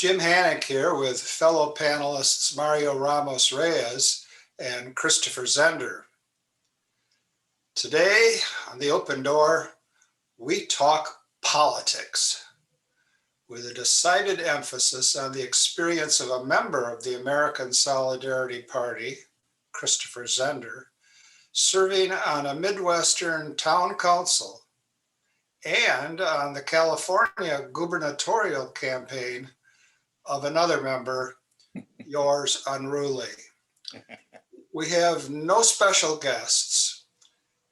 Jim Hanink here with fellow panelists Mario Ramos-Reyes and Christopher Zender. Today on The Open Door, we talk politics with a decided emphasis on the experience of a member of the American Solidarity Party, Christopher Zender, serving on a Midwestern town council and on the California gubernatorial campaign of another member, yours unruly. We have no special guests,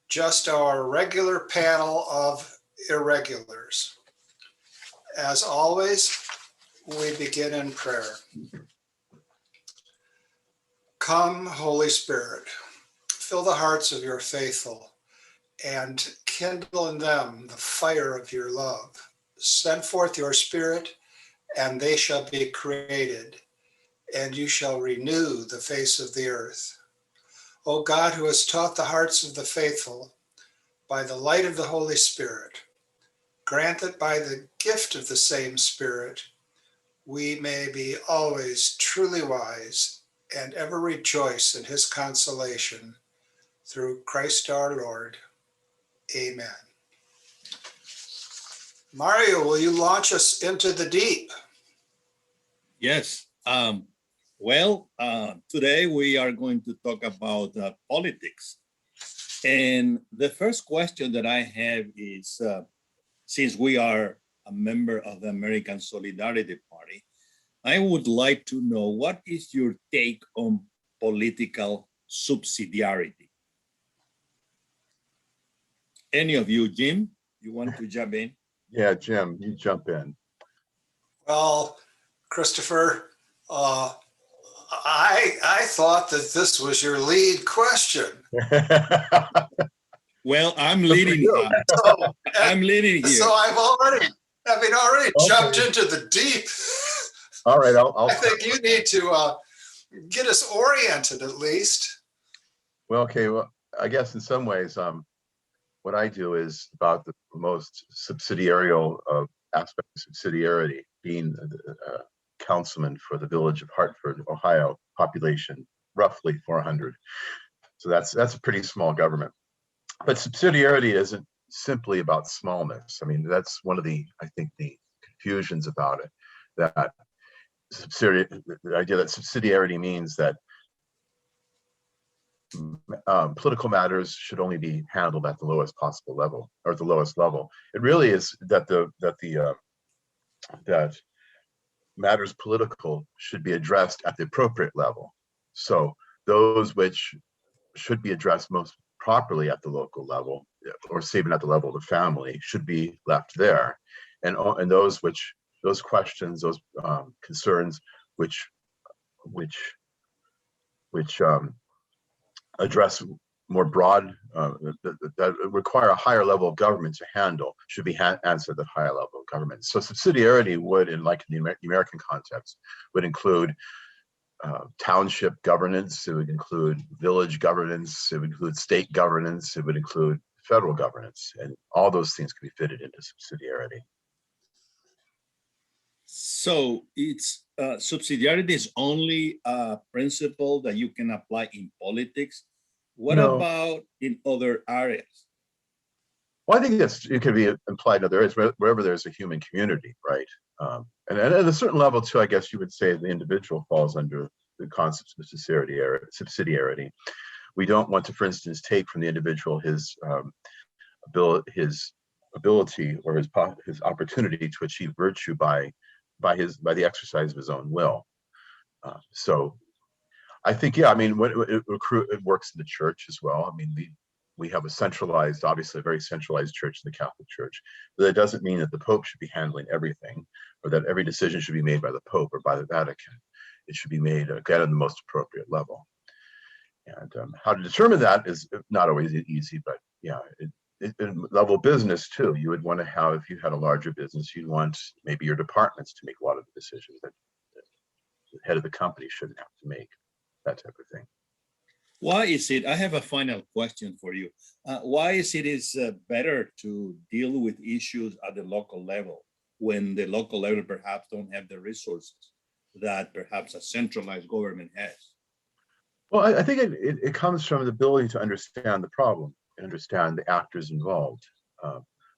just our regular panel of irregulars. As always, we begin in prayer. Come, Holy Spirit, fill the hearts of your faithful and kindle in them the fire of your love. Send forth your Spirit, and they shall be created, and you shall renew the face of the earth. O God, who has taught the hearts of the faithful by the light of the Holy Spirit, grant that by the gift of the same Spirit, we may be always truly wise and ever rejoice in his consolation. Through Christ our Lord. Amen. Mario, will you launch us into the deep? Yes. Today we are going to talk about politics. And the first question that I have is, since we are a member of the American Solidarity Party, I would like to know, what is your take on political subsidiarity? Any of you, Jim, you want to jump in? Yeah, Jim, you jump in. Well, Christopher, I thought that this was your lead question. Well, I'm leading. I'm leading here. So I've already jumped into the deep. All right, I think you need to get us oriented at least. Well, okay. Well, I guess in some ways, what I do is about the most subsidiarial aspect of subsidiarity, being a councilman for the village of Hartford, Ohio, population roughly 400. So that's a pretty small government. But subsidiarity isn't simply about smallness. I mean, that's one of the, I think, the confusions about it, that the idea that subsidiarity means that political matters should only be handled at the lowest possible level, or the lowest level. It really is that that matters political should be addressed at the appropriate level. So those which should be addressed most properly at the local level, or even at the level of the family, should be left there, and those questions, those concerns which address more broad, that require a higher level of government to handle, should be answered at a higher level of government. So subsidiarity would, in the American context, would include township governance, it would include village governance, it would include state governance, it would include federal governance, and all those things can be fitted into subsidiarity. So it's subsidiarity is only a principle that you can apply in politics. What about in other areas? Well, I think it could be implied in other areas, wherever there's a human community, right? And at a certain level too, I guess you would say the individual falls under the concept of subsidiarity. We don't want to, for instance, take from the individual his ability or his opportunity to achieve virtue by the exercise of his own will. So I think, yeah, I mean, it works in the church as well. I mean, we have obviously a very centralized church in the Catholic Church, but that doesn't mean that the Pope should be handling everything, or that every decision should be made by the Pope or by the Vatican. It should be made again at the most appropriate level. And how to determine that is not always easy, but yeah, in level of business too, you would want to have, if you had a larger business, you'd want maybe your departments to make a lot of the decisions that the head of the company shouldn't have to make, that type of thing. Why is it, I have a final question for you. Why is it better to deal with issues at the local level when the local level perhaps don't have the resources that perhaps a centralized government has? Well, I think it comes from the ability to understand the problem, understand the actors involved.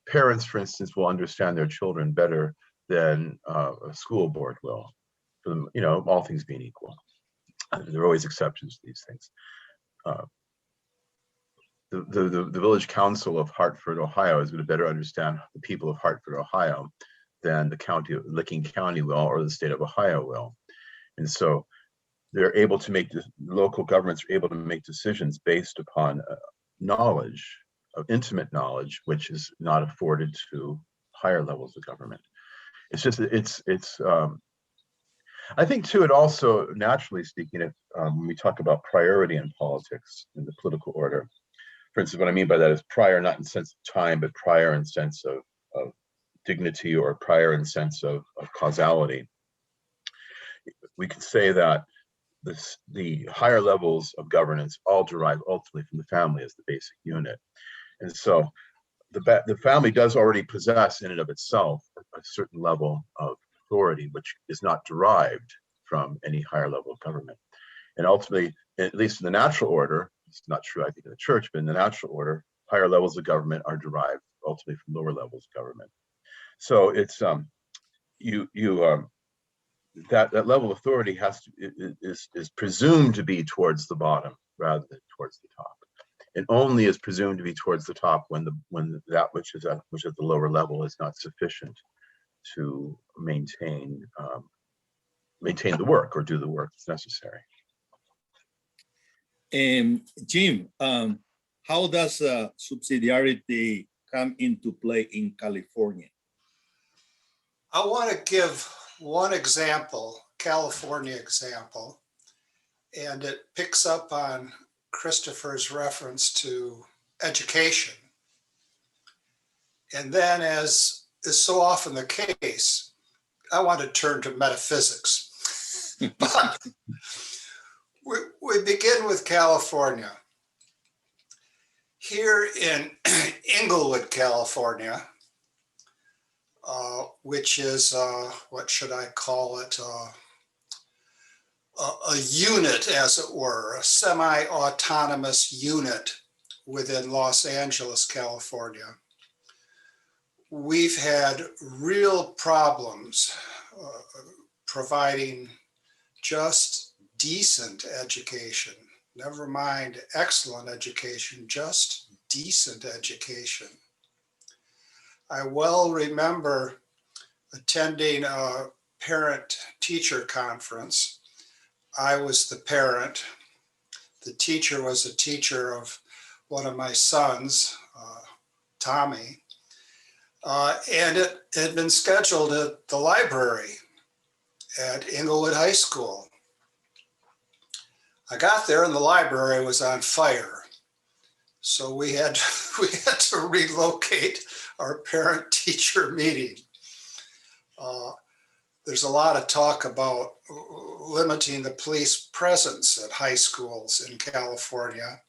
Parents, for instance, will understand their children better than a school board will. For them, all things being equal. There are always exceptions to these things. The village council of Hartford, Ohio, is going to better understand the people of Hartford, Ohio, than the county of Licking County will, or the state of Ohio will. And so they're able to make, local governments are able to make decisions based upon knowledge, of intimate knowledge, which is not afforded to higher levels of government. It's just, I think too, it also, naturally speaking, when we talk about priority in politics, in the political order, for instance, what I mean by that is prior, not in sense of time, but prior in sense of dignity, or prior in sense of causality. We can say that the higher levels of governance all derive ultimately from the family as the basic unit. And so the family does already possess in and of itself a certain level of authority, which is not derived from any higher level of government. And ultimately, at least in the natural order, it's not true, I think, in the church, but in the natural order, higher levels of government are derived ultimately from lower levels of government. So it's that level of authority is presumed to be towards the bottom rather than towards the top. It only is presumed to be towards the top when that which is at the lower level is not sufficient to maintain the work or do the work that's necessary. Jim, how does subsidiarity come into play in California? I want to give one example, California example, and it picks up on Christopher's reference to education. And then, as is so often the case, I want to turn to metaphysics. But we begin with California. Here in Inglewood, California, which is, what should I call it? A unit, as it were, a semi-autonomous unit within Los Angeles, California. We've had real problems providing just decent education, never mind excellent education, just decent education. I well remember attending a parent-teacher conference. I was the parent. The teacher was a teacher of one of my sons, Tommy. And it had been scheduled at the library at Inglewood High School. I got there and the library was on fire. So we had to relocate our parent-teacher meeting. There's a lot of talk about limiting the police presence at high schools in California.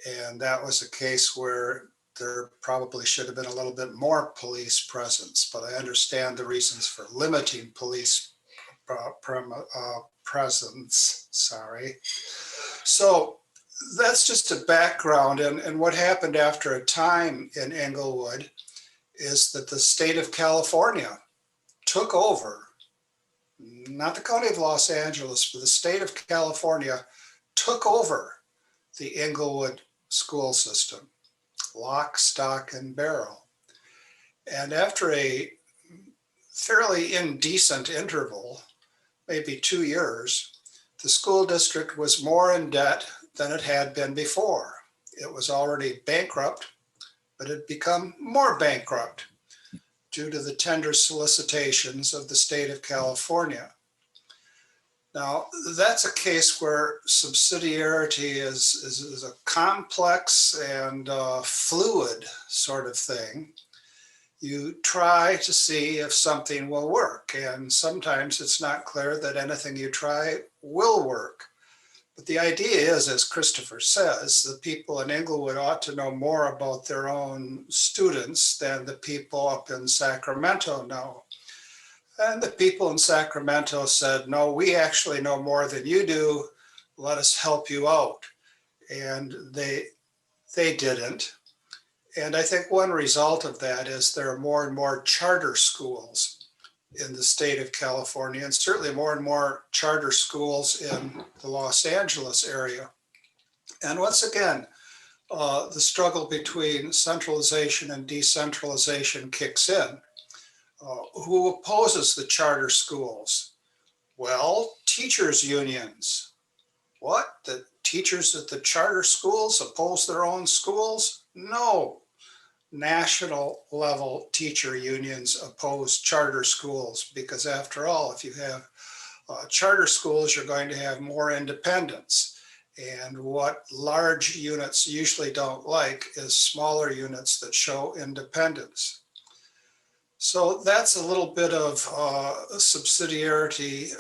And that was a case where there probably should have been a little bit more police presence, but I understand the reasons for limiting police presence, sorry. So that's just a background, and what happened after a time in Inglewood is that the state of California took over, not the county of Los Angeles, but the state of California took over the Inglewood school system, lock, stock, and barrel. And after a fairly indecent interval, maybe 2 years, the school district was more in debt than it had been before. It was already bankrupt, but it had become more bankrupt due to the tender solicitations of the state of California. Now, that's a case where subsidiarity is a complex and fluid sort of thing. You try to see if something will work, and sometimes it's not clear that anything you try will work. But the idea is, as Christopher says, the people in Inglewood ought to know more about their own students than the people up in Sacramento know. And the people in Sacramento said, no, we actually know more than you do. Let us help you out. And they didn't. And I think one result of that is there are more and more charter schools in the state of California, and certainly more and more charter schools in the Los Angeles area. And once again, the struggle between centralization and decentralization kicks in. Who opposes the charter schools? Well, teachers' unions. What? The teachers at the charter schools oppose their own schools? No. National level teacher unions oppose charter schools because, after all, if you have charter schools, you're going to have more independence. And what large units usually don't like is smaller units that show independence. So that's a little bit of subsidiarity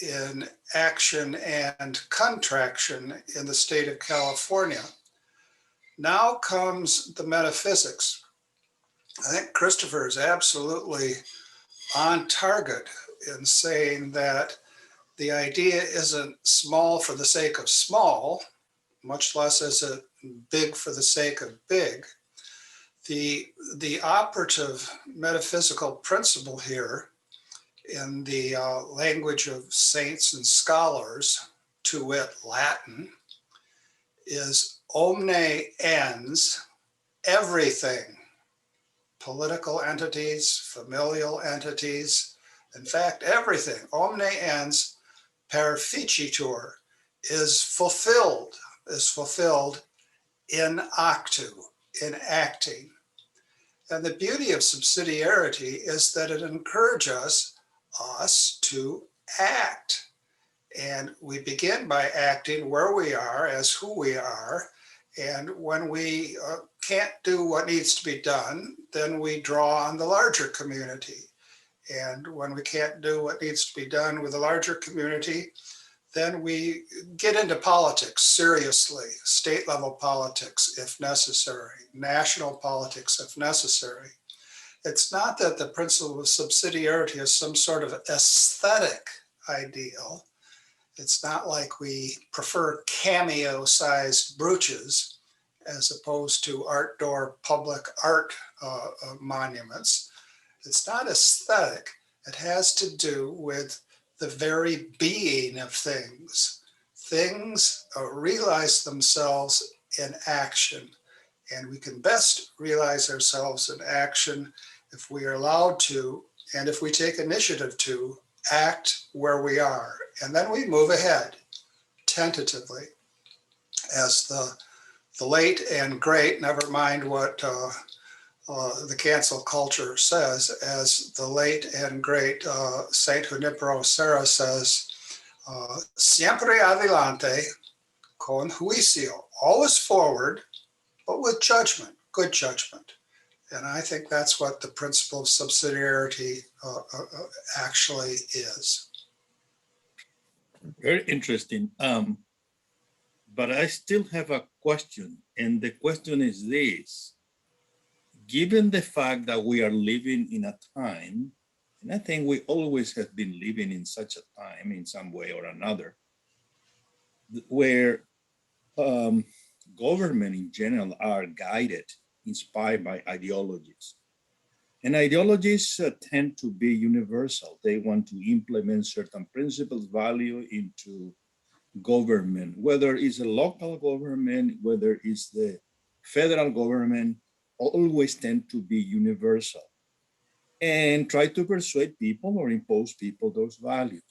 in action and contraction in the state of California. Now comes the metaphysics. I think Christopher is absolutely on target in saying that the idea isn't small for the sake of small, much less is it big for the sake of big. The operative metaphysical principle here, in the language of saints and scholars, to wit Latin, is omne ens, everything. Political entities, familial entities, in fact, everything. Omne ens perficitur, is fulfilled in actu, in acting. And the beauty of subsidiarity is that it encourages us to act. And we begin by acting where we are as who we are. And when we can't do what needs to be done, then we draw on the larger community. And when we can't do what needs to be done with the larger community, then we get into politics seriously, state level politics if necessary, national politics if necessary. It's not that the principle of subsidiarity is some sort of aesthetic ideal. It's not like we prefer cameo-sized brooches as opposed to outdoor public art monuments. It's not aesthetic. It has to do with the very being of things. Things realize themselves in action, and we can best realize ourselves in action if we are allowed to, and if we take initiative to, act where we are. And then we move ahead, tentatively. As the late and great, never mind what the cancel culture says, as the late and great Saint Junipero Serra says, siempre adelante con juicio, always forward, but with judgment, good judgment. And I think that's what the principle of subsidiarity actually is. Very interesting. But I still have a question, and the question is this. Given the fact that we are living in a time, and I think we always have been living in such a time in some way or another, where government in general are guided, inspired by ideologies. And ideologies tend to be universal. They want to implement certain principles, value into government, whether it's a local government, whether it's the federal government, always tend to be universal and try to persuade people or impose people those values.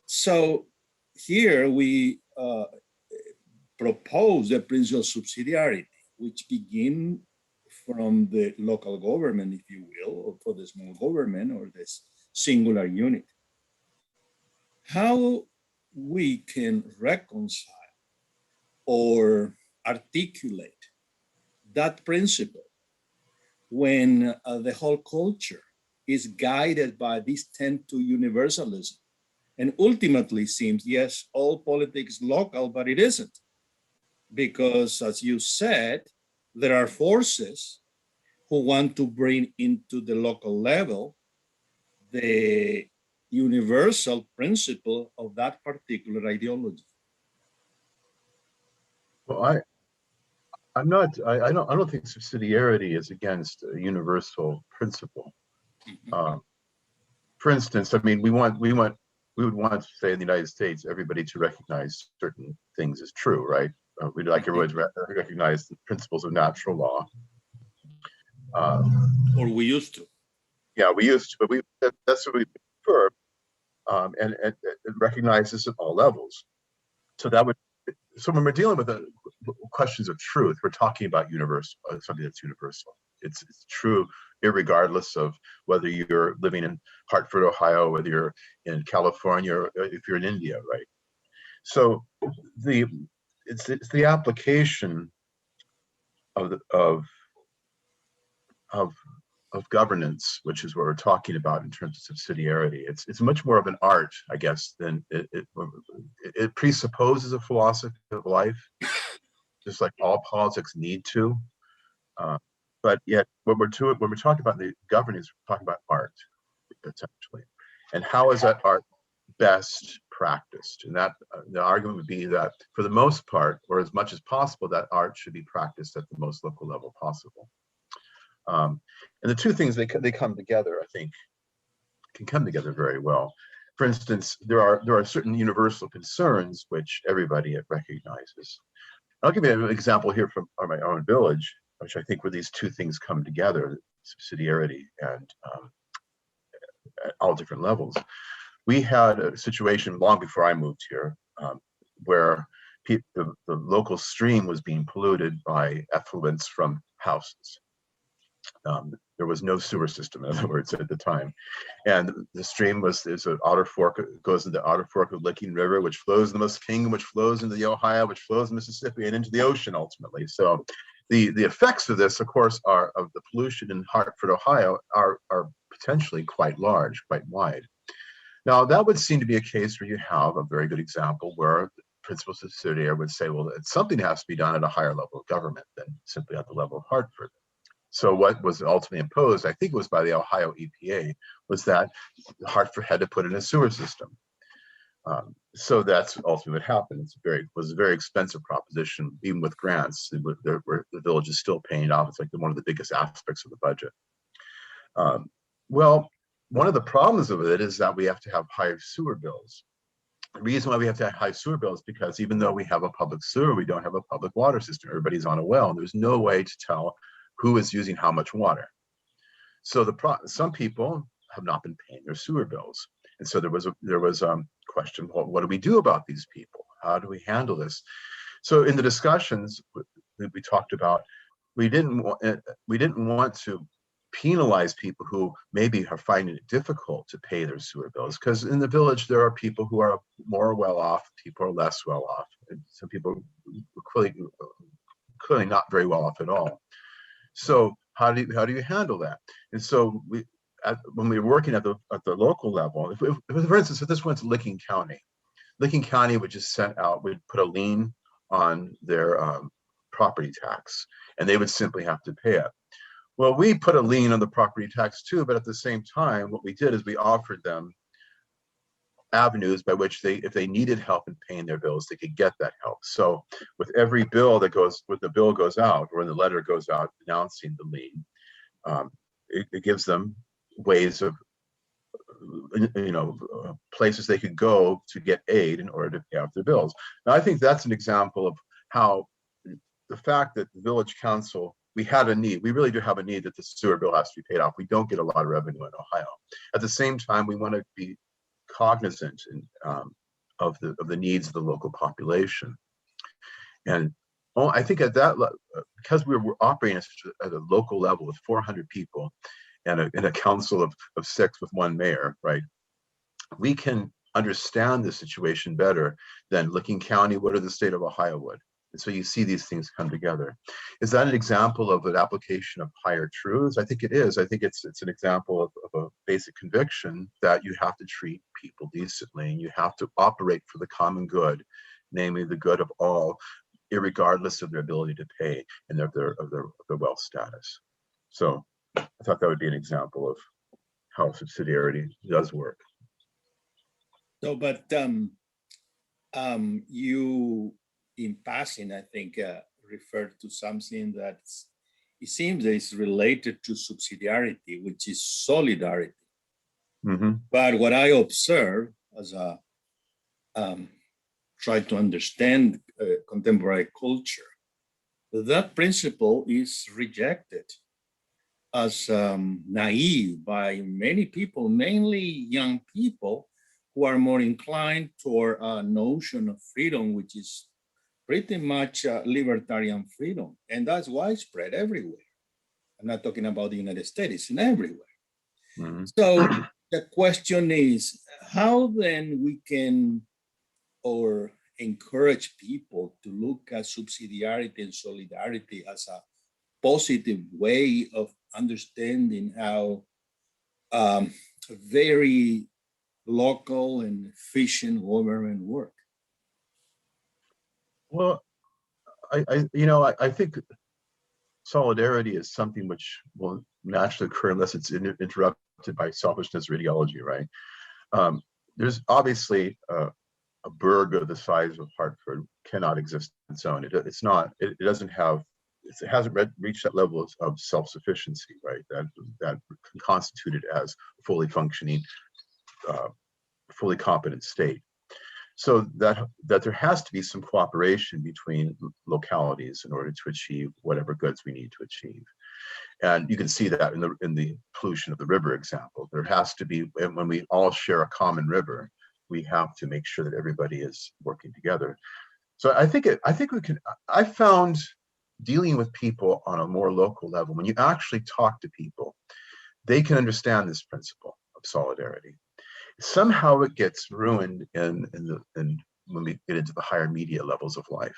So here we propose the principle of subsidiarity, which begin from the local government, if you will, or for the small government or this singular unit. How we can reconcile or articulate that principle when the whole culture is guided by this tend to universalism And ultimately seems, yes, all politics is local, but it isn't. Because as you said, there are forces who want to bring into the local level the universal principle of that particular ideology. Well, I don't think subsidiarity is against a universal principle. For instance, I mean, we would want to say in the United States, everybody to recognize certain things as true, right? We'd like everyone to recognize the principles of natural law. Or we used to. Yeah, we used to, but that's what we prefer, and recognize this at all levels. So when we're dealing with the questions of truth, we're talking about universal, something that's universal. It's true irregardless of whether you're living in Hartford, Ohio, whether you're in California, or if you're in India, right? So it's the application of governance, which is what we're talking about in terms of subsidiarity. It's much more of an art, I guess, than it presupposes a philosophy of life, just like all politics need to. But yet, when we're talking about the governance, we're talking about art, essentially, and how is that art best practiced? And that the argument would be that, for the most part, or as much as possible, that art should be practiced at the most local level possible. And the two things, they come together, I think, can come together very well. For instance, there are certain universal concerns which everybody recognizes. I'll give you an example here from my own village, which I think where these two things come together, subsidiarity and at all different levels. We had a situation long before I moved here where the local stream was being polluted by effluents from houses. There was no sewer system, in other words, at the time. And the stream there's an outer fork, it goes into the outer fork of Licking River, which flows into the Muskingum, which flows into the Ohio, which flows in Mississippi and into the ocean ultimately. So the effects of this, of course, of the pollution in Hartford, Ohio, are potentially quite large, quite wide. Now, that would seem to be a case where you have a very good example where the principal subsidiary would say, well, something has to be done at a higher level of government than simply at the level of Hartford. So what was ultimately imposed, I think it was by the Ohio EPA, was that Hartford had to put in a sewer system. So that's ultimately what happened. It was a very expensive proposition, even with grants. The village is still paying it off. It's like one of the biggest aspects of the budget. Well, one of the problems of it is that we have to have higher sewer bills. The reason why we have to have high sewer bills is because even though we have a public sewer, we don't have a public water system. Everybody's on a well, and there's no way to tell who is using how much water. So some people have not been paying their sewer bills. And so there was a question, well, what do we do about these people? How do we handle this? So in the discussions that we talked about, we didn't want to penalize people who maybe are finding it difficult to pay their sewer bills, because in the village there are people who are more well off, people are less well off, and some people are clearly not very well off at all. So how do you handle that? And so when we were working at the local level, for instance, if this went to Licking County would just would put a lien on their property tax, and they would simply have to pay it. Well, we put a lien on the property tax too, but at the same time, what we did is we offered them avenues by which if they needed help in paying their bills, they could get that help. So with every bill when the bill goes out, or when the letter goes out announcing the lien, it gives them ways of, places they could go to get aid in order to pay off their bills. Now, I think that's an example of how the fact that the village council, we really do have a need that the sewer bill has to be paid off. We don't get a lot of revenue in Ohio. At the same time, we want to be cognizant of the needs of the local population. And I think because we're operating at a local level with 400 people and a council of 6 with 1 mayor, right? We can understand the situation better than Licking County would or the state of Ohio would. And so you see these things come together. Is that an example of an application of higher truths? I think it is. I think it's an example of a basic conviction that you have to treat people decently and you have to operate for the common good, namely the good of all, irregardless of their ability to pay and of their wealth status. So I thought that would be an example of how subsidiarity does work. So, but you, in passing, I think, referred to something that it seems that is related to subsidiarity, which is solidarity. Mm-hmm. But what I observe as a try to understand contemporary culture, that principle is rejected as naive by many people, mainly young people, who are more inclined toward a notion of freedom, which is pretty much libertarian freedom. And that's widespread everywhere. I'm not talking about the United States, it's in everywhere. Mm-hmm. So the question is, how then we can or encourage people to look at subsidiarity and solidarity as a positive way of understanding how very local and efficient government work? Well, I think solidarity is something which will naturally occur unless it's interrupted by selfishness or ideology, right? There's obviously a burg of the size of Hartford cannot exist on its own. It doesn't have, it hasn't reached that level of self-sufficiency, right? That can constitute it as a fully functioning, fully competent state. So that there has to be some cooperation between localities in order to achieve whatever goods we need to achieve. And you can see that in the pollution of the river example. There has to be, when we all share a common river, we have to make sure that everybody is working together. So I think we can, I found dealing with people on a more local level, when you actually talk to people, they can understand this principle of solidarity. Somehow it gets ruined in when we get into the higher media levels of life,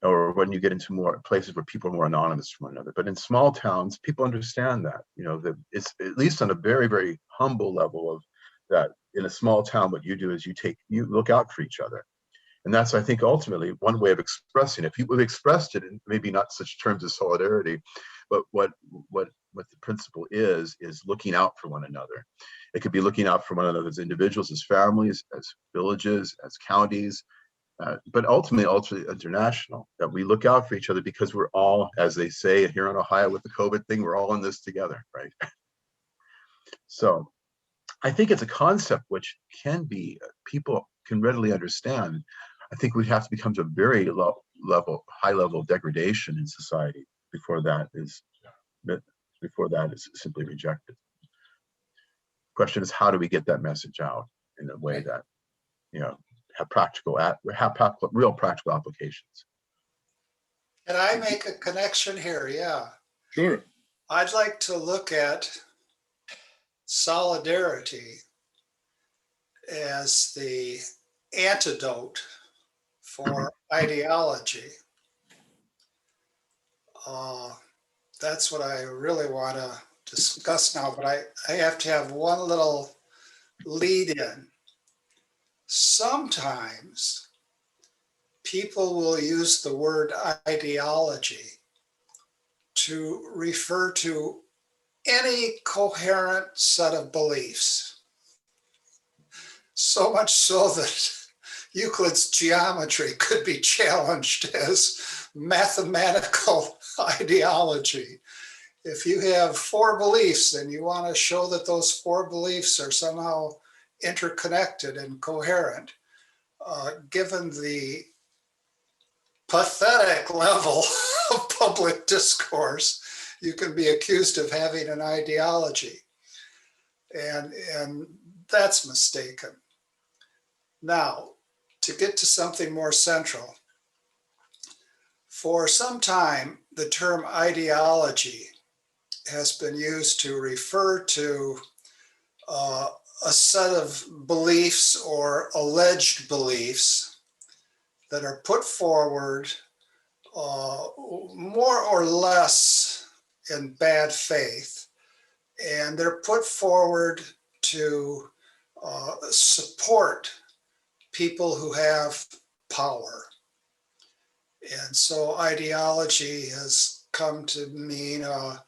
or when you get into more places where people are more anonymous from one another. But in small towns, people understand that, that it's at least on a very, very humble level of that. In a small town, what you do is you look out for each other. And that's, I think, ultimately one way of expressing it. People have expressed it in maybe not such terms as solidarity, but what the principle is looking out for one another. It could be looking out for one another as individuals, as families, as villages, as counties, but ultimately international, that we look out for each other because we're all, as they say here in Ohio with the COVID thing, we're all in this together, right? So I think it's a concept which can be, people can readily understand. I think we have to become to a very high level of degradation in society before that is simply rejected. Question is, how do we get that message out in a way that, have real practical applications? Can I make a connection here? Yeah. Sure. I'd like to look at solidarity as the antidote for ideology. That's what I really want to discuss now, but I have to have one little lead in. Sometimes people will use the word ideology to refer to any coherent set of beliefs. So much so that Euclid's geometry could be challenged as mathematical ideology. If you have four beliefs and you want to show that those four beliefs are somehow interconnected and coherent, given the pathetic level of public discourse, you can be accused of having an ideology. And that's mistaken. Now, to get to something more central, for some time, the term ideology has been used to refer to a set of beliefs or alleged beliefs that are put forward more or less in bad faith, and they're put forward to support people who have power. And so ideology has come to mean a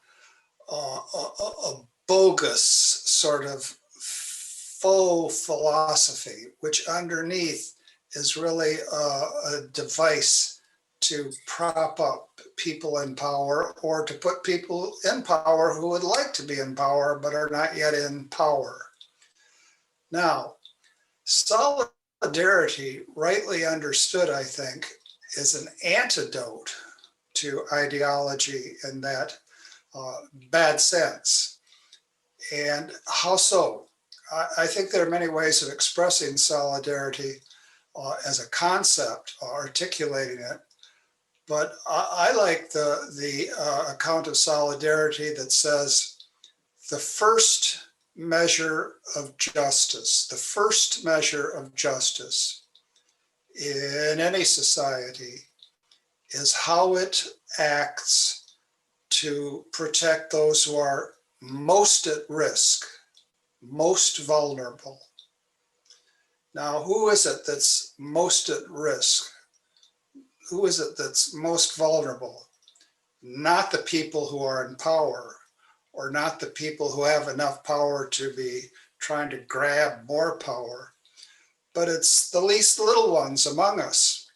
bogus sort of faux philosophy, which underneath is really a device to prop up people in power, or to put people in power who would like to be in power but are not yet in power. Now, solidarity, rightly understood, I think, is an antidote to ideology in that bad sense. And how so? I think there are many ways of expressing solidarity as a concept, articulating it. But I like the account of solidarity that says the first measure of justice, the first measure of justice in any society is how it acts to protect those who are most at risk, most vulnerable. Now, who is it that's most at risk? Who is it that's most vulnerable? Not the people who are in power, or not the people who have enough power to be trying to grab more power, but it's the least little ones among us.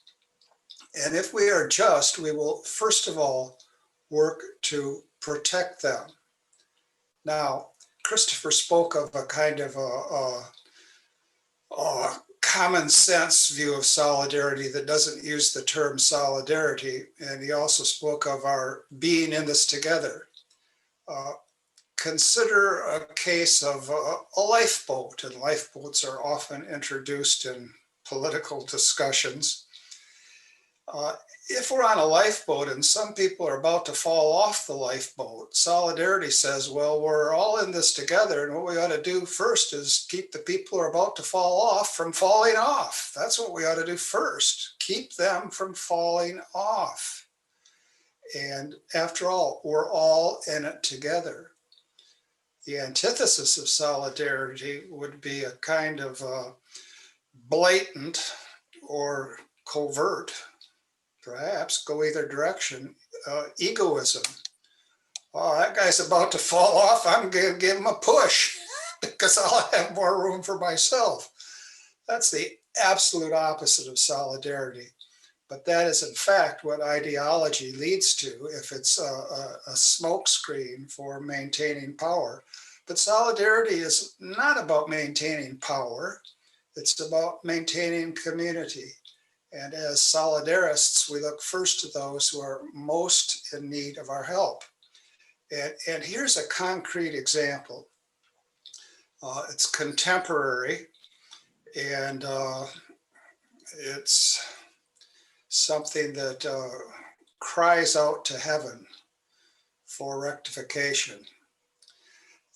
And if we are just, we will first of all work to protect them. Now, Christopher spoke of a kind of a common sense view of solidarity that doesn't use the term solidarity. And he also spoke of our being in this together. Consider a case of a lifeboat, and lifeboats are often introduced in political discussions. If we're on a lifeboat and some people are about to fall off the lifeboat, solidarity says, well, we're all in this together, and what we ought to do first is keep the people who are about to fall off from falling off. That's what we ought to do first, keep them from falling off. And after all, we're all in it together. The antithesis of solidarity would be a kind of blatant or covert, perhaps go either direction, egoism. Oh, that guy's about to fall off, I'm going to give him a push because I'll have more room for myself. That's the absolute opposite of solidarity. But that is in fact what ideology leads to if it's a smokescreen for maintaining power. But solidarity is not about maintaining power, it's about maintaining community. And as solidarists, we look first to those who are most in need of our help. And here's a concrete example. It's contemporary, and it's something that cries out to heaven for rectification.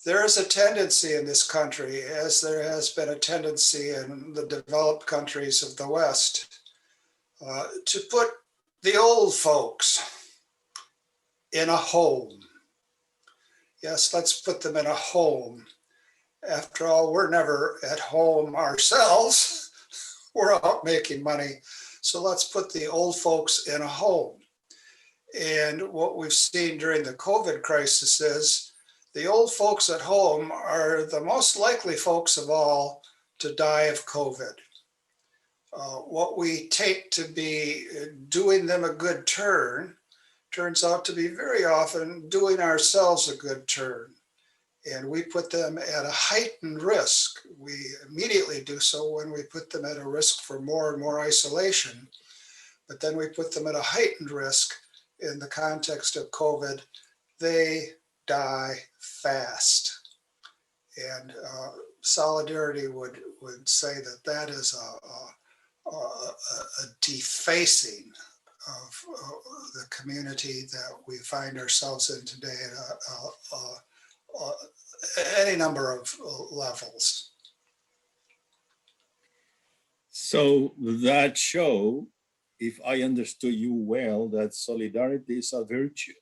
There is a tendency in this country, as there has been a tendency in the developed countries of the West, to put the old folks in a home. Yes, let's put them in a home. After all, we're never at home ourselves. We're out making money. So let's put the old folks in a home. And what we've seen during the COVID crisis is the old folks at home are the most likely folks of all to die of COVID. What we take to be doing them a good turn turns out to be very often doing ourselves a good turn. And we put them at a heightened risk. We immediately do so when we put them at a risk for more and more isolation. But then we put them at a heightened risk in the context of COVID. They die fast. And solidarity would say that that is a defacing of the community that we find ourselves in today at any number of levels. So that show if I understood you well, that solidarity is a virtue,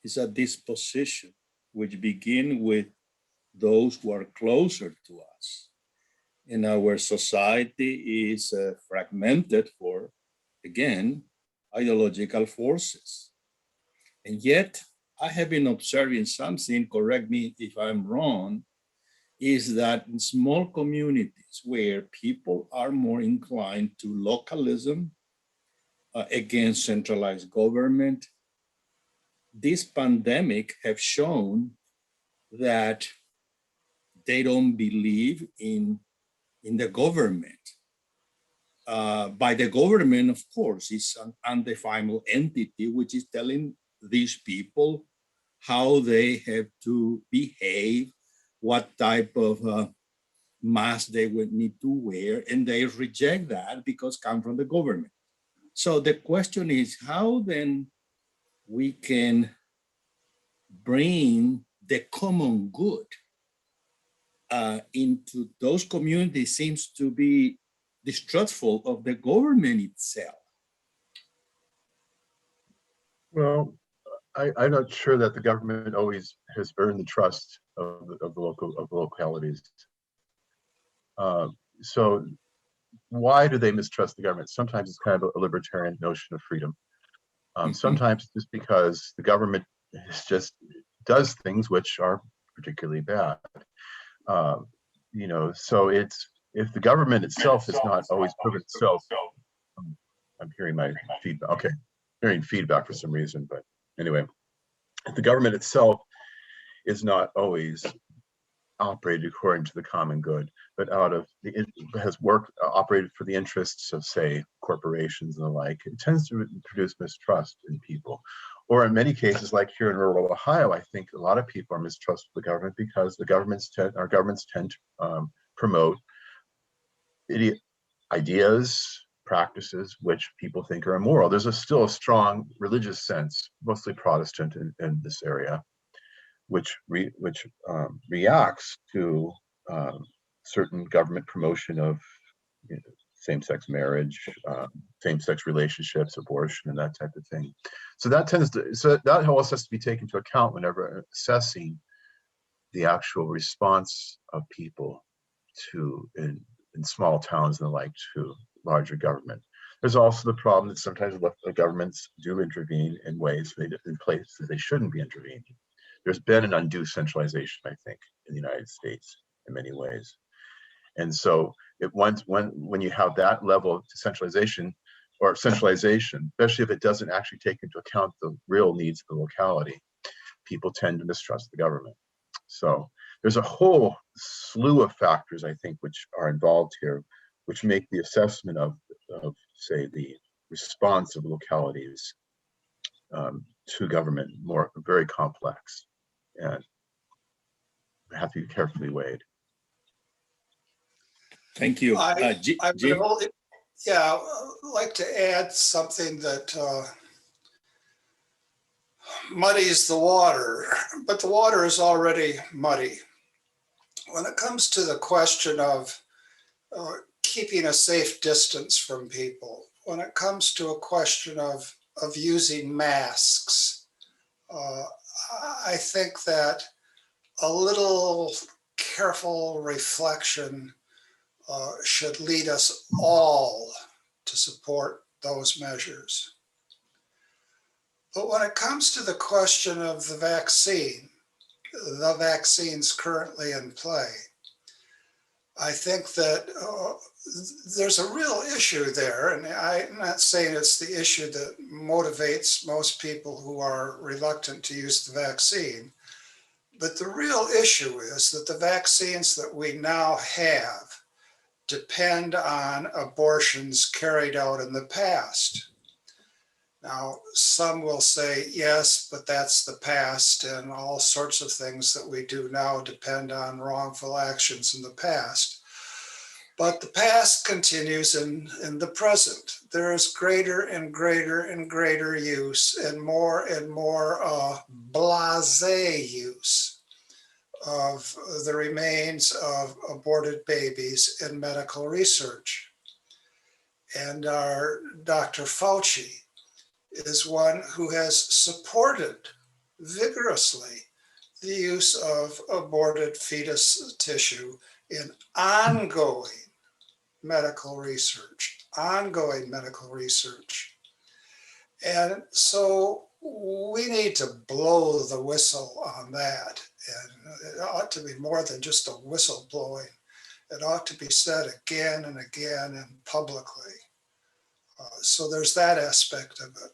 it's a disposition which begin with those who are closer to us. And our society is fragmented for, again, ideological forces. And yet, I have been observing something, correct me if I'm wrong, is that in small communities where people are more inclined to localism against centralized government, this pandemic have shown that they don't believe in the government. By the government, of course, is an undefinable entity which is telling these people how they have to behave, what type of mask they would need to wear, and they reject that because come from the government. So the question is how then we can bring the common good into those communities seems to be distrustful of the government itself. Well, I'm not sure that the government always has earned the trust of the localities. So why do they mistrust the government? Sometimes it's kind of a libertarian notion of freedom. Sometimes just because the government just does things which are particularly bad. So it's if the government itself has not always proven itself. I'm hearing my feedback. Okay, hearing feedback for some reason, but anyway, if the government itself is not always operated according to the common good, but has operated for the interests of, say, corporations and the like, it tends to produce mistrust in people. Or in many cases, like here in rural Ohio, I think a lot of people are mistrustful of the government because our governments tend to promote ideas, practices which people think are immoral. There's still a strong religious sense, mostly Protestant in this area, which reacts to certain government promotion of same-sex marriage, same-sex relationships, abortion, and that type of thing. So that also has to be taken into account whenever assessing the actual response of people to in small towns and the like to larger government. There's also the problem that sometimes the governments do intervene in places they shouldn't be intervening. There's been an undue centralization, I think, in the United States in many ways. And so when you have that level of centralization, especially if it doesn't actually take into account the real needs of the locality, people tend to mistrust the government. So there's a whole slew of factors, I think, which are involved here, which make the assessment of say, the response of localities to government very complex and have to be carefully weighed. Thank you. Jim? I'd like to add something that muddies the water, but the water is already muddy. When it comes to the question of keeping a safe distance from people, when it comes to a question of using masks, I think that a little careful reflection should lead us all to support those measures. But when it comes to the question of the vaccines currently in play, I think that there's a real issue there, and I'm not saying it's the issue that motivates most people who are reluctant to use the vaccine, but the real issue is that the vaccines that we now have depend on abortions carried out in the past. Now, some will say, yes, but that's the past, and all sorts of things that we do now depend on wrongful actions in the past. But the past continues in the present. There is greater and greater and greater use and more blasé use of the remains of aborted babies in medical research. And our Dr. Fauci is one who has supported vigorously the use of aborted fetus tissue in ongoing medical research, And so we need to blow the whistle on that. And it ought to be more than just a whistle blowing. It ought to be said again and again and publicly. So there's that aspect of it.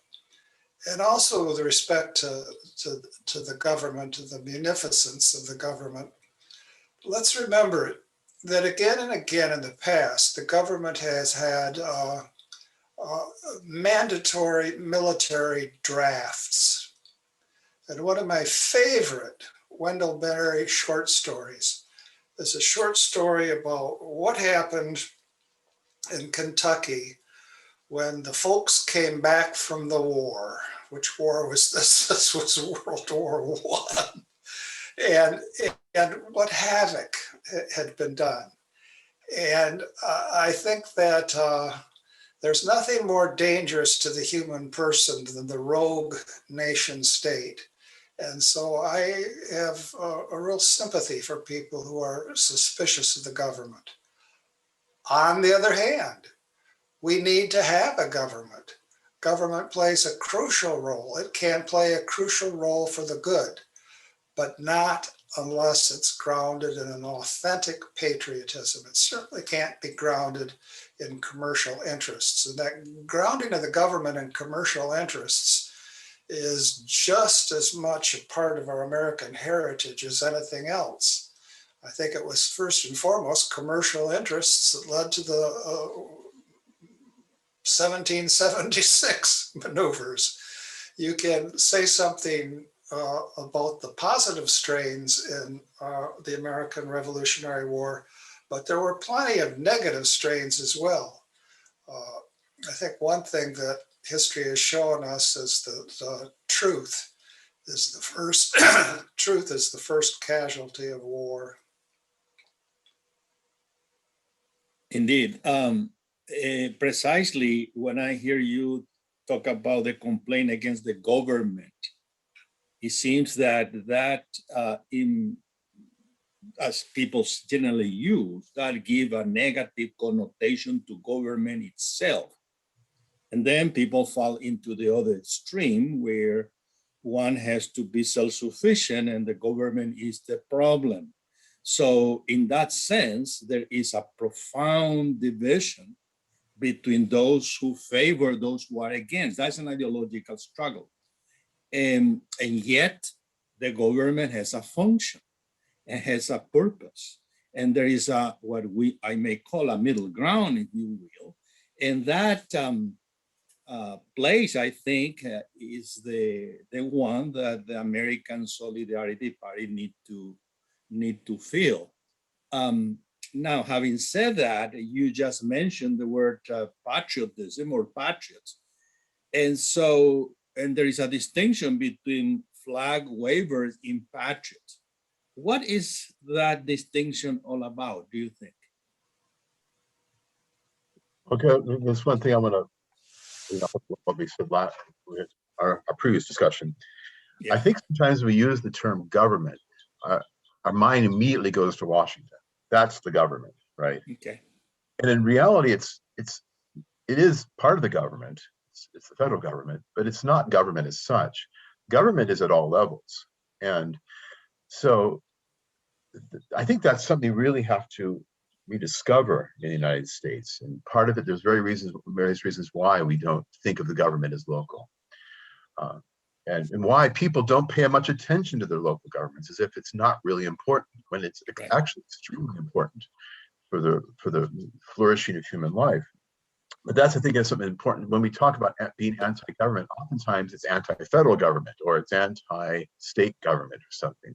And also with respect to the government, to the munificence of the government, let's remember that again and again in the past, the government has had mandatory military drafts. And one of my favorite Wendell Berry short stories is a short story about what happened in Kentucky when the folks came back from the war. Which war was this? This was World War I. And what havoc had been done. And I think that there's nothing more dangerous to the human person than the rogue nation state. And so I have a real sympathy for people who are suspicious of the government. On the other hand, we need to have a government. Government plays a crucial role. It can play a crucial role for the good, but not unless it's grounded in an authentic patriotism. It certainly can't be grounded in commercial interests. And that grounding of the government in commercial interests is just as much a part of our American heritage as anything else. I think it was first and foremost commercial interests that led to the 1776 maneuvers. You can say something about the positive strains in the American Revolutionary War, but there were plenty of negative strains as well. I think one thing that history has shown us is that truth is the first truth is the first casualty of war. Indeed. Precisely when I hear you talk about the complaint against the government, it seems that as people generally use, that give a negative connotation to government itself. And then people fall into the other extreme where one has to be self-sufficient and the government is the problem. So in that sense, there is a profound division between those who favor those who are against. That's an ideological struggle. And yet the government has a function and has a purpose. And there is what I may call a middle ground, if you will. And that place, I think, is the one that the American Solidarity Party need to fill. Now, having said that, you just mentioned the word patriotism or patriots. And there is a distinction between flag wavers and patriots. What is that distinction all about, do you think? Okay, there's one thing I want to, what we said last, our previous discussion. Yeah. I think sometimes we use the term government, our mind immediately goes to Washington. That's the government, right? Okay. And in reality, it is part of the government. It's the federal government, but it's not government as such. Government is at all levels. And so I think that's something we really have to rediscover in the United States. And part of it, there's various reasons why we don't think of the government as local. And why people don't pay much attention to their local governments, as if it's not really important, when it's actually extremely important for the flourishing of human life. But that's, I think, is something important. When we talk about being anti-government, oftentimes it's anti-federal government or it's anti-state government or something.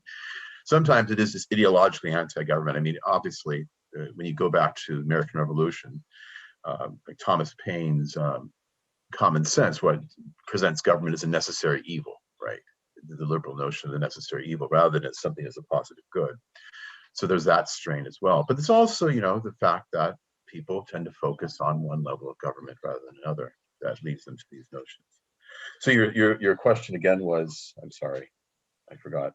Sometimes it is just ideologically anti-government. I mean, obviously, when you go back to the American Revolution, like Thomas Paine's common sense, what presents government as a necessary evil, right? The liberal notion of the necessary evil rather than as something as a positive good. So there's that strain as well. But it's also, the fact that people tend to focus on one level of government rather than another. That leads them to these notions. So your question again was, I'm sorry, I forgot.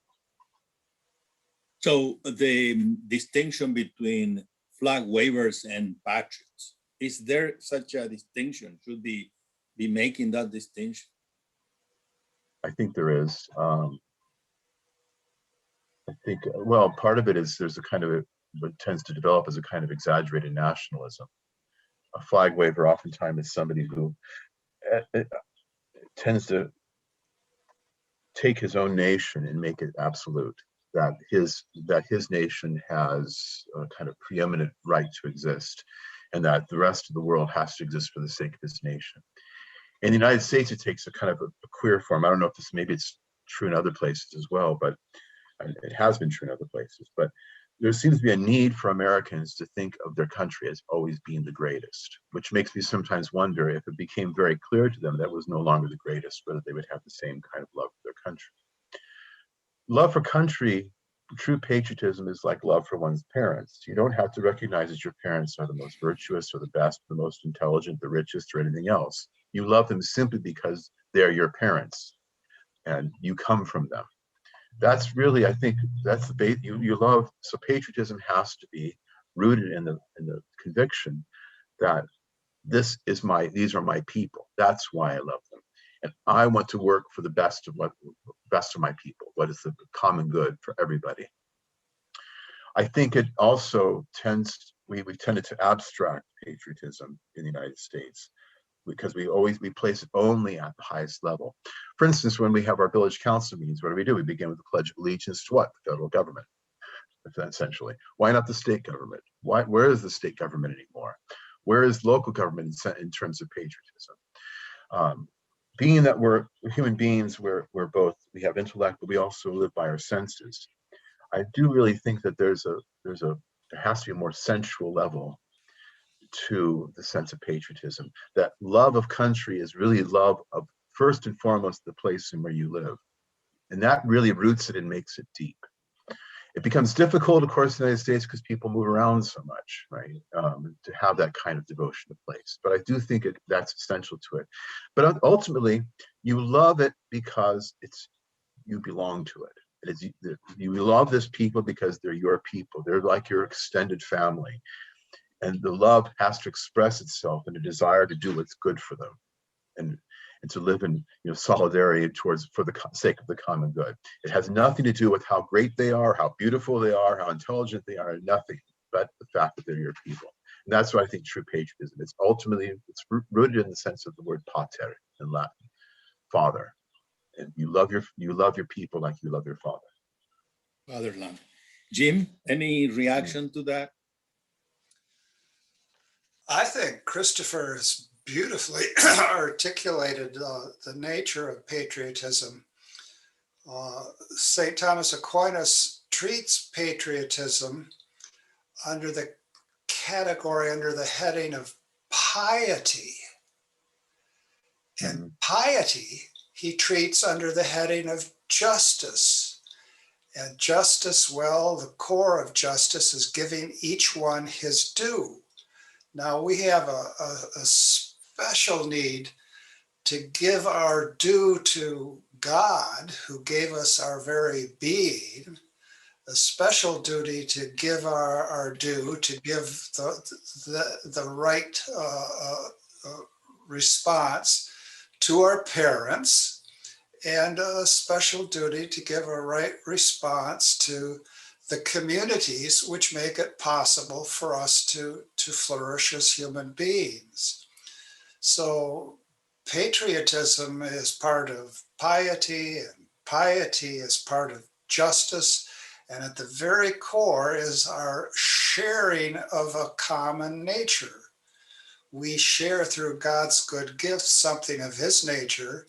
So the distinction between flag wavers and patriots, is there such a distinction? Should be making that distinction? I think there is. I think, well, part of it is there's a kind of, what tends to develop as a kind of exaggerated nationalism. A flag waver oftentimes is somebody who tends to take his own nation and make it absolute, that his nation has a kind of preeminent right to exist, and that the rest of the world has to exist for the sake of his nation. In the United States, it takes a kind of a queer form. I don't know if this, maybe it's true in other places as well, but it has been true in other places. But there seems to be a need for Americans to think of their country as always being the greatest, which makes me sometimes wonder if it became very clear to them that was no longer the greatest, whether they would have the same kind of love for their country. Love for country, true patriotism is like love for one's parents. You don't have to recognize that your parents are the most virtuous or the best, the most intelligent, the richest, or anything else. You love them simply because they're your parents and you come from them. That's really, I think, that's the base. You love. So patriotism has to be rooted in the conviction that these are my people. That's why I love them, and I want to work for the best of my people. What is the common good for everybody? I think it also we've tended to abstract patriotism in the United States, because we place it only at the highest level. For instance, when we have our village council meetings, what do? We begin with the Pledge of Allegiance to what? The federal government, essentially. Why not the state government? Where is the state government anymore? Where is local government in terms of patriotism? Being that we're human beings, we're both, we have intellect, but we also live by our senses. I do really think that there has to be a more sensual level to the sense of patriotism. That love of country is really love of, first and foremost, the place in where you live. And that really roots it and makes it deep. It becomes difficult, of course, in the United States because people move around so much, right? To have that kind of devotion to place. But I do think that's essential to it. But ultimately, you love it because you belong to it. You love this people because they're your people. They're like your extended family. And the love has to express itself in a desire to do what's good for them, and to live in solidarity for the sake of the common good. It has nothing to do with how great they are, how beautiful they are, how intelligent they are, nothing but the fact that they're your people. And that's why I think true patriotism. It's rooted in the sense of the word pater in Latin, father. And you love your people like you love your father. Fatherland. Jim, any reaction to that? I think Christopher has beautifully articulated the nature of patriotism. St. Thomas Aquinas treats patriotism under the heading of piety. And piety he treats under the heading of justice. And justice, well, the core of justice is giving each one his due. Now we have a special need to give our due to God, who gave us our very being, a special duty to give our due, to give the right response to our parents, and a special duty to give a right response to the communities which make it possible for us to flourish as human beings. So patriotism is part of piety, and piety is part of justice, and at the very core is our sharing of a common nature. We share through God's good gifts something of his nature.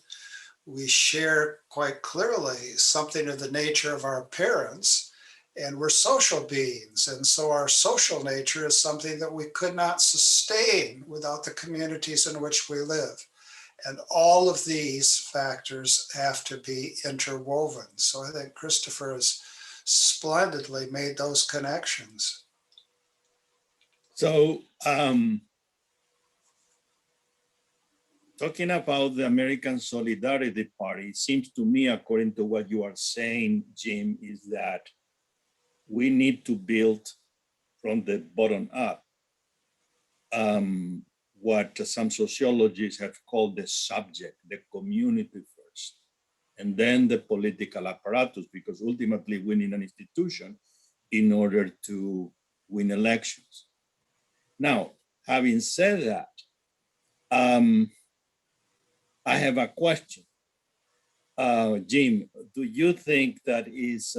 We share quite clearly something of the nature of our parents, and we're social beings. And so our social nature is something that we could not sustain without the communities in which we live. And all of these factors have to be interwoven. So I think Christopher has splendidly made those connections. So, talking about the American Solidarity Party, it seems to me, according to what you are saying, Jim, is that we need to build from the bottom up what some sociologists have called the subject, the community first, and then the political apparatus, because ultimately we need an institution in order to win elections. Now, having said that, I have a question. Jim, do you think that is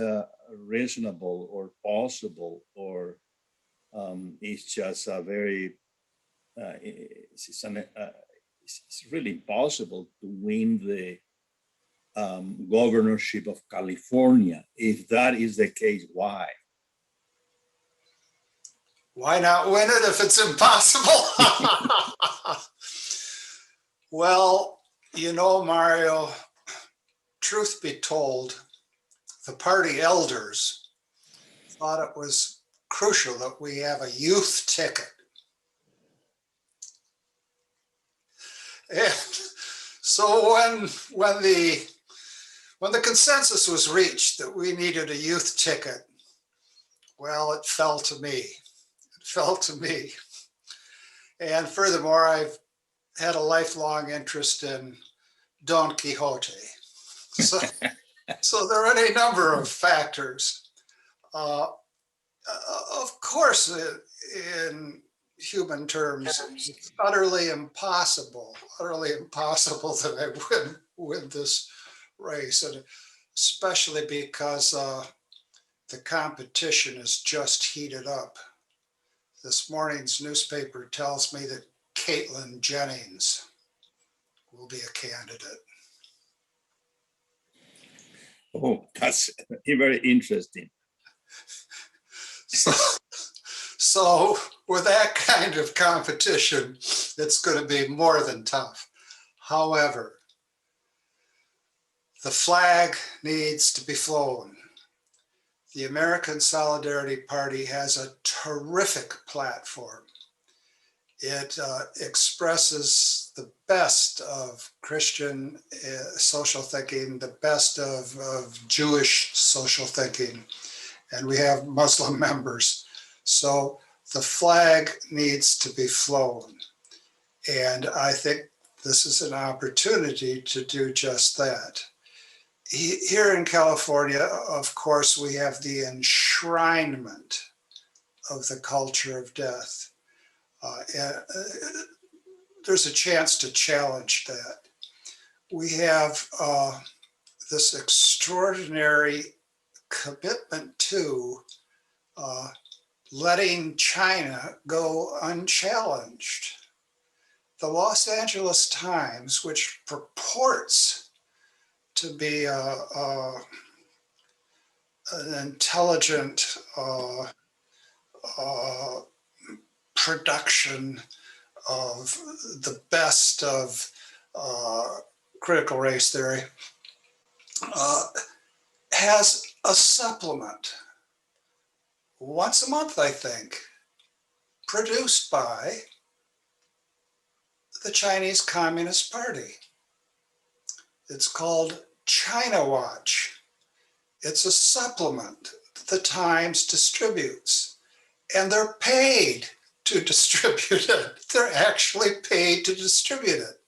reasonable or possible, or it's just a very, it's really impossible to win the governorship of California? If that is the case, why? Why not win it if it's impossible? Well, you know, Mario, truth be told, the party elders thought it was crucial that we have a youth ticket. And so when the consensus was reached that we needed a youth ticket, well, it fell to me. It fell to me. And furthermore, I've had a lifelong interest in Don Quixote. So, so there are any number of factors. Of course, in human terms, it's utterly impossible that I win this race, and especially because the competition is just heated up. This morning's newspaper tells me that Caitlin Jennings will be a candidate. Oh, that's very interesting. So with that kind of competition, it's going to be more than tough. However, the flag needs to be flown. The American Solidarity Party has a terrific platform. It expresses the best of Christian social thinking, the best of Jewish social thinking, and we have Muslim members. So the flag needs to be flown. And I think this is an opportunity to do just that. Here in California, of course, we have the enshrinement of the culture of death. There's a chance to challenge that. We have this extraordinary commitment to letting China go unchallenged. The Los Angeles Times, which purports to be an intelligent production of the best of critical race theory, has a supplement once a month, I think, produced by the Chinese Communist Party. It's called China Watch. It's a supplement the Times distributes, and they're paid to distribute it. They're actually paid to distribute it.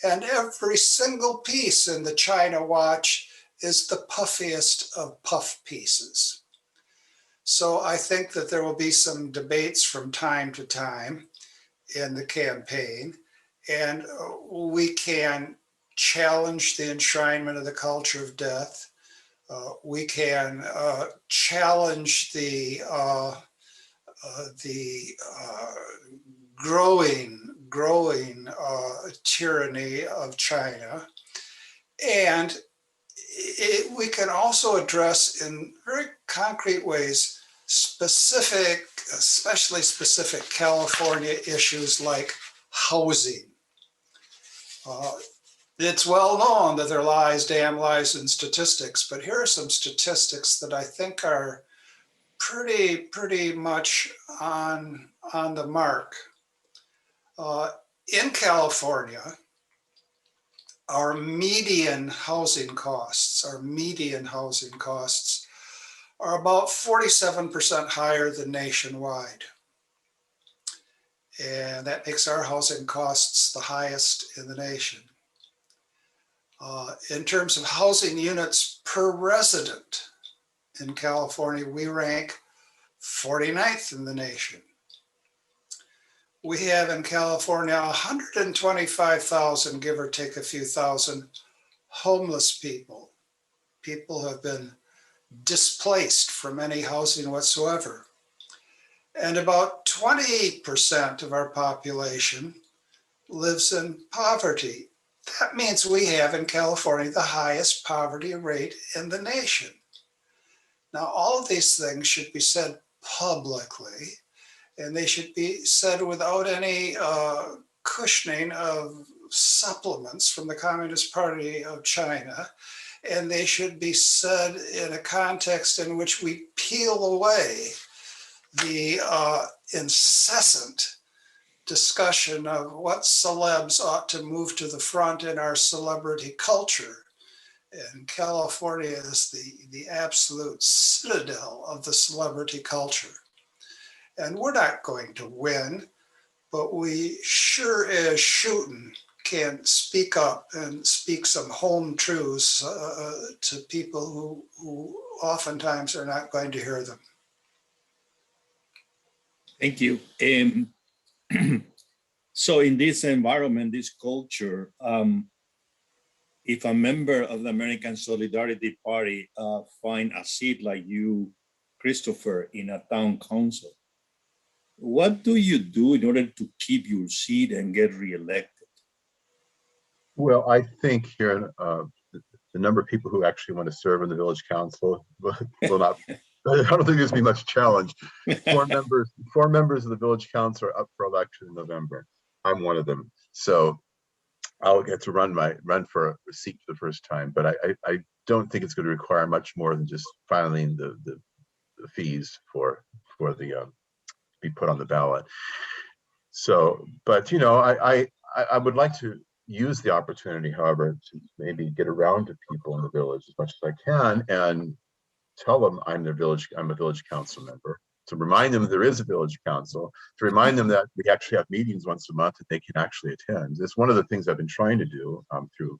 And every single piece in the China Watch is the puffiest of puff pieces. So I think that there will be some debates from time to time in the campaign, and we can challenge the enshrinement of the culture of death. We can challenge the growing tyranny of China, and we can also address in very concrete ways specific, especially specific California issues like housing. It's well known that there are lies, damn lies in statistics, but here are some statistics that I think are pretty much on the mark. In California, our median housing costs are about 47% higher than nationwide. And that makes our housing costs the highest in the nation. In terms of housing units per resident in California, we rank 49th in the nation. We have in California 125,000, give or take a few thousand, homeless people. People have been displaced from any housing whatsoever. And about 20% of our population lives in poverty. That means we have in California the highest poverty rate in the nation. Now, all of these things should be said publicly, and they should be said without any cushioning of supplements from the Communist Party of China. And they should be said in a context in which we peel away the incessant discussion of what celebs ought to move to the front in our celebrity culture. And California is the absolute citadel of the celebrity culture. And we're not going to win, but we sure as shooting can speak up and speak some home truths to people who oftentimes are not going to hear them. Thank you. So in this environment, this culture, if a member of the American Solidarity Party find a seat like you, Christopher, in a town council, what do you do in order to keep your seat and get reelected? Well, I think here the number of people who actually want to serve in the village council will not. I don't think there's be much challenge. Four members of the village council are up for election in November. I'm one of them, so I'll get to run for a seat for the first time. But I don't think it's going to require much more than just filing the fees for the be put on the ballot. So, but I would like to use the opportunity, however, to maybe get around to people in the village as much as I can and tell them I'm a village council member, to remind them there is a village council, to remind them that we actually have meetings once a month that they can actually attend. It's one of the things I've been trying to do through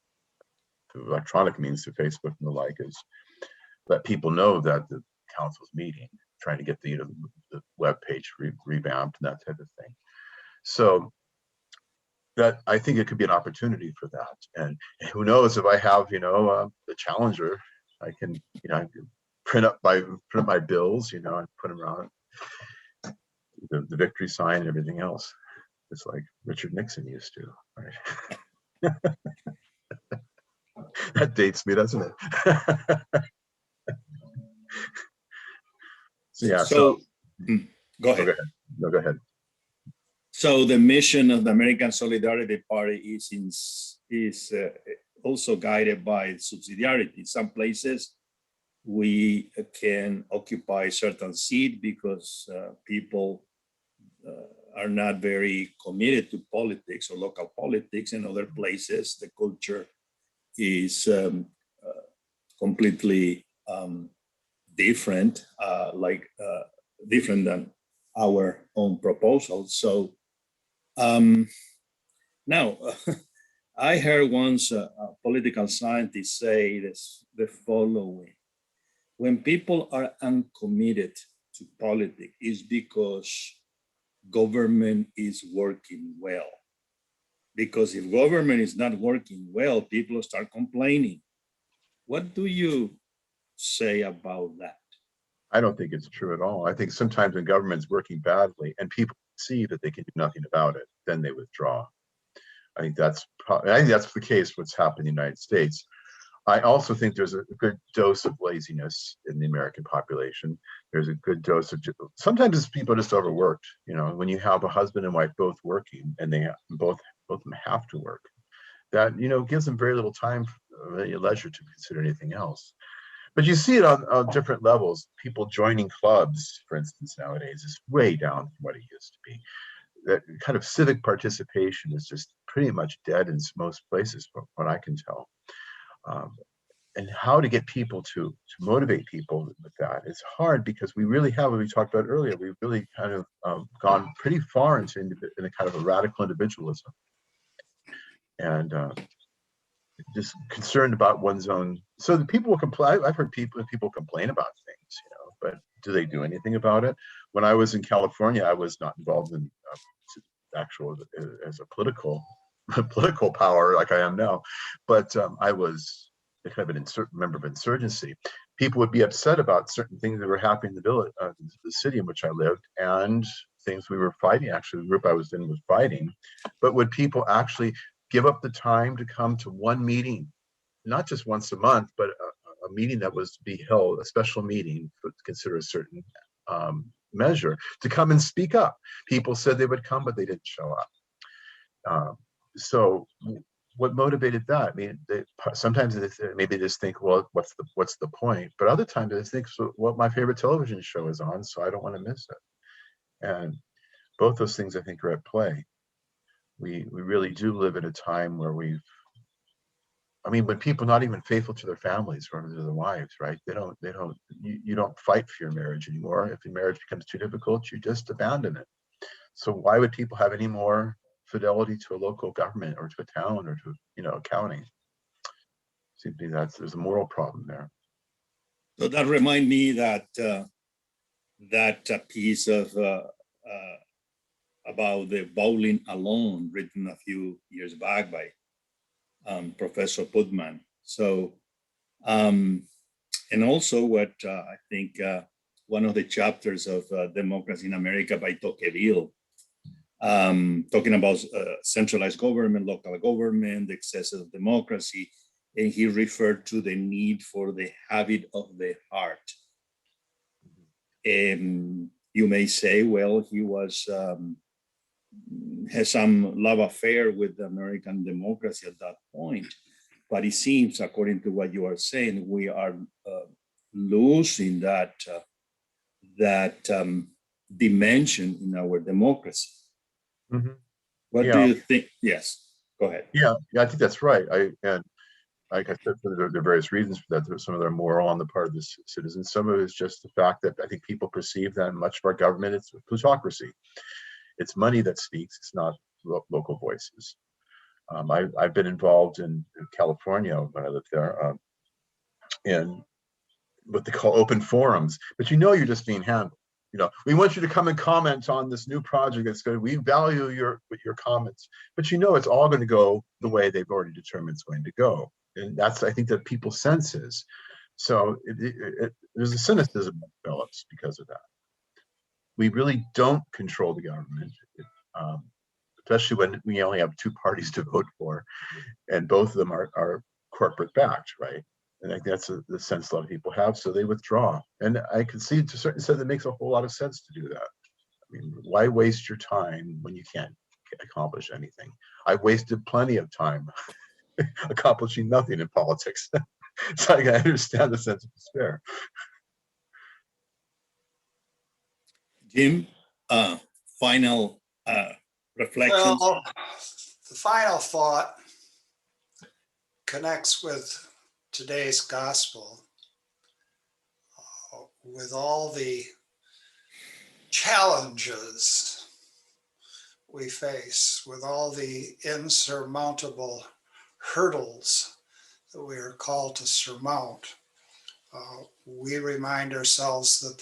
electronic means, through Facebook and the like, is let people know that the council's meeting, trying to get the web page revamped and that type of thing. So that, I think it could be an opportunity for that. And who knows, if I have the challenger, I can print up my bills, and put them around the victory sign and everything else. It's like Richard Nixon used to, right? That dates me, doesn't it? So go ahead. No, go ahead. So the mission of the American Solidarity Party is also guided by subsidiarity. In some places, we can occupy certain seat because people are not very committed to politics or local politics. In other places, the culture is completely different, different than our own proposal. So now, I heard once a political scientist say the following: when people are uncommitted to politics, it's because government is working well. Because if government is not working well, people start complaining. What do you say about that? I don't think it's true at all. I think sometimes when government's working badly and people see that they can do nothing about it, then they withdraw. I think that's the case. What's happened in the United States. I also think there's a good dose of laziness in the American population. There's a good dose of, sometimes people are just overworked. When you have a husband and wife both working and they both of them have to work, that gives them very little time, leisure to consider anything else. But you see it on different levels. People joining clubs, for instance, nowadays is way down from what it used to be. That kind of civic participation is just pretty much dead in most places, from what I can tell. And how to get people to motivate people with that is hard, because we really have, what we talked about earlier, we've really kind of gone pretty far into in a kind of a radical individualism, and just concerned about one's own. So the people will complain. I've heard people complain about things, but do they do anything about it? When I was in California, I was not involved in actual as a political power like I am now, but I was kind of an member of insurgency. People would be upset about certain things that were happening in the village, the city in which I lived, and things we were fighting. Actually, the group I was in was fighting, but would people actually give up the time to come to one meeting, not just once a month, but a meeting that was to be held, a special meeting to consider a certain measure, to come and speak up? People said they would come, but they didn't show up. So what motivated that? I mean, sometimes maybe they just think, well, what's the point? But other times they think, so, well, my favorite television show is on, so I don't want to miss it. And both those things, I think, are at play. We really do live in a time where when people are not even faithful to their families or to their wives, right? You don't fight for your marriage anymore. If your marriage becomes too difficult, you just abandon it. So why would people have any more fidelity to a local government or to a town or to, a county? Seems to me there's a moral problem there. So that reminds me that that piece of about the bowling alone, written a few years back by Professor Putman. So, and also what I think one of the chapters of Democracy in America by Tocqueville, talking about centralized government, local government, the excess of democracy, and he referred to the need for the habit of the heart. You may say, well, he has some love affair with the American democracy at that point, but it seems, according to what you are saying, we are losing that dimension in our democracy. Mm-hmm. What do you think? Yes, go ahead. Yeah, I think that's right. And like I said, there are various reasons for that. Some of them are moral on the part of the citizens. Some of it is just the fact that I think people perceive that much of our government is plutocracy. It's money that speaks. It's not local voices. I've been involved in California when I lived there in what they call open forums, but you're just being handled. We want you to come and comment on this new project that's good. We value your comments, but it's all going to go the way they've already determined it's going to go. And that's, I think, that people senses. So there's a cynicism that develops because of that. We really don't control the government, especially when we only have two parties to vote for, and both of them are corporate backed, right? And I think that's the sense a lot of people have, so they withdraw. And I can see, to a certain extent, it makes a whole lot of sense to do that. I mean, why waste your time when you can't accomplish anything? I've wasted plenty of time accomplishing nothing in politics. So I can understand the sense of despair. Jim, final reflections? Well, the final thought connects with today's gospel, with all the challenges we face, with all the insurmountable hurdles that we are called to surmount. We remind ourselves that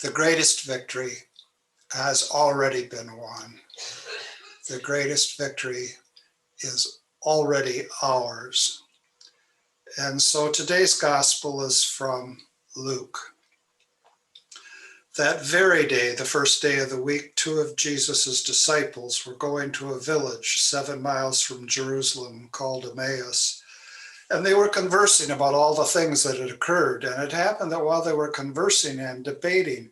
the greatest victory has already been won. The greatest victory is already ours. And so today's gospel is from Luke. That very day, the first day of the week, two of Jesus's disciples were going to a village 7 miles from Jerusalem called Emmaus. And they were conversing about all the things that had occurred. And it happened that while they were conversing and debating,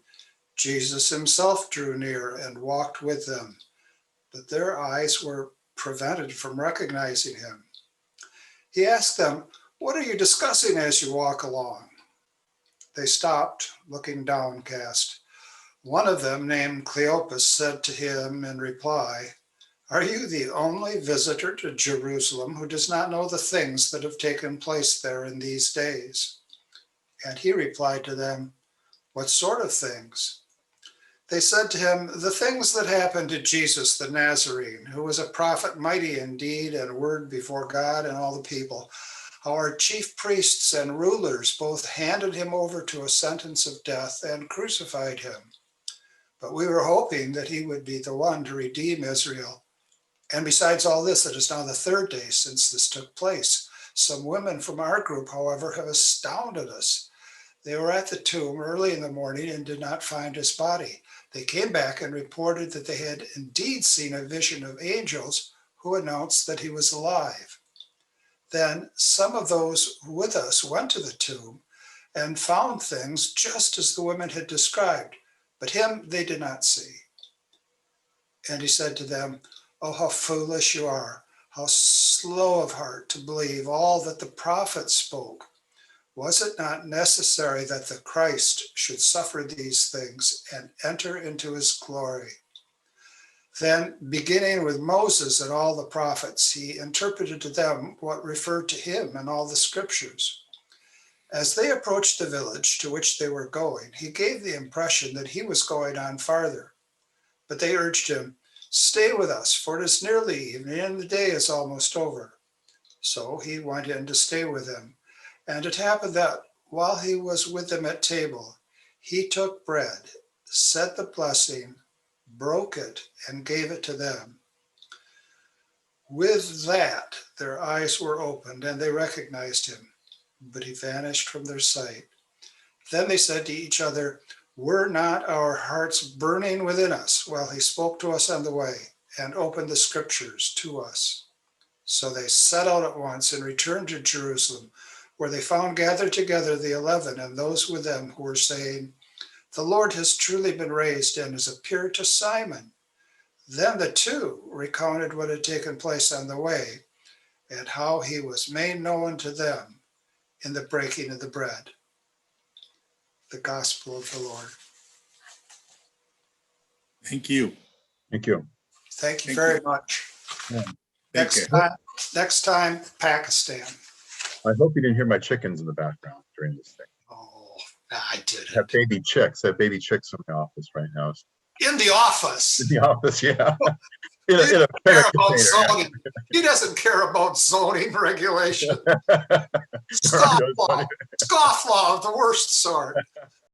Jesus himself drew near and walked with them. But their eyes were prevented from recognizing him. He asked them, "What are you discussing as you walk along?" They stopped, looking downcast. One of them, named Cleopas, said to him in reply, "Are you the only visitor to Jerusalem who does not know the things that have taken place there in these days?" And he replied to them, "What sort of things?" They said to him, "The things that happened to Jesus the Nazarene, who was a prophet mighty in deed and word before God and all the people. How our chief priests and rulers both handed him over to a sentence of death and crucified him. But we were hoping that he would be the one to redeem Israel. And besides all this, it is now the third day since this took place. Some women from our group, however, have astounded us. They were at the tomb early in the morning and did not find his body. They came back and reported that they had indeed seen a vision of angels who announced that he was alive. Then some of those with us went to the tomb and found things just as the women had described, but him they did not see." And he said to them, "Oh, how foolish you are, how slow of heart to believe all that the prophets spoke. Was it not necessary that the Christ should suffer these things and enter into his glory?" Then, beginning with Moses and all the prophets, he interpreted to them what referred to him in all the scriptures. As they approached the village to which they were going, he gave the impression that he was going on farther. But they urged him, "Stay with us, for it is nearly evening and the day is almost over." So he went in to stay with them. And it happened that while he was with them at table, he took bread, said the blessing, broke it, and gave it to them. With that, their eyes were opened and they recognized him, but he vanished from their sight. Then they said to each other, "Were not our hearts burning within us while he spoke to us on the way and opened the scriptures to us?" So they set out at once and returned to Jerusalem, where they found gathered together the 11 and those with them who were saying, "The Lord has truly been raised and has appeared to Simon." Then the two recounted what had taken place on the way and how he was made known to them in the breaking of the bread. The Gospel of the Lord. Thank you. Thank you. Thank you Thank very you. much. Take care. Next time, Pakistan. I hope you didn't hear my chickens in the background during this thing. Oh, I did I have it. baby chicks. I have baby chicks in my office right now. In the office. In the office, yeah. He In a doesn't care about container, yeah. zoning. He doesn't care about zoning regulation. There are no zoning. Scofflaw of the worst sort.